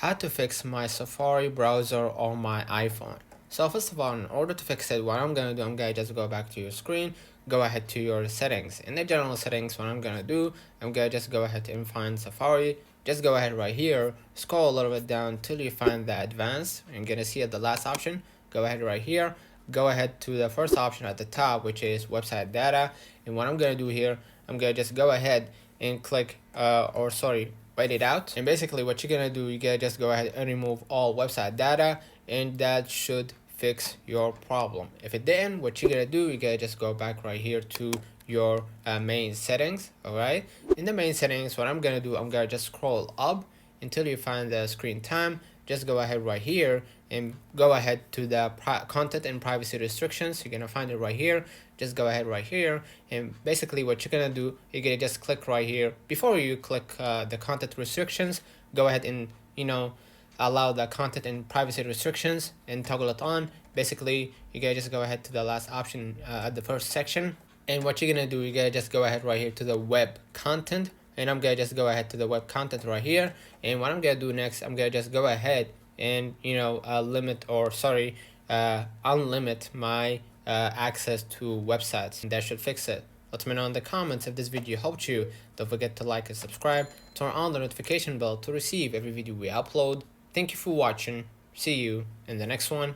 how to fix my Safari browser on my iPhone. So first of all, in order to fix it, what I'm gonna do, I'm gonna just go back to your screen, go ahead to your settings. In the general settings, what I'm gonna do, I'm gonna just go ahead and find Safari. Just go ahead right here, scroll a little bit down till you find the advanced. You're gonna see at the last option, go ahead right here, go ahead to the first option at the top, which is website data. And what I'm gonna do here, I'm gonna just go ahead and click write it out. And basically what you're gonna do, you gotta just go ahead and remove all website data, and that should fix your problem. If it didn't, what you're gonna do, you gotta just go back right here to your main settings. All right, in the main settings, what I'm gonna do, I'm gonna just scroll up until you find the screen time. Just go ahead right here and go ahead to the content and privacy restrictions. You're gonna find it right here. Just go ahead right here, and basically what you're gonna do, you're gonna just click right here. Before you click the content restrictions, go ahead and allow the content and privacy restrictions and toggle it on. Basically, you gotta just go ahead to the last option at the first section, and what you're gonna do, you gotta just go ahead right here to the web content, and I'm gonna just go ahead to the web content right here. And what I'm gonna do next, I'm gonna just go ahead and unlimit my access to websites. That should fix it. Let me know in the comments if this video helped you. Don't forget to like and subscribe. Turn on the notification bell to receive every video we upload. Thank you for watching. See you in the next one.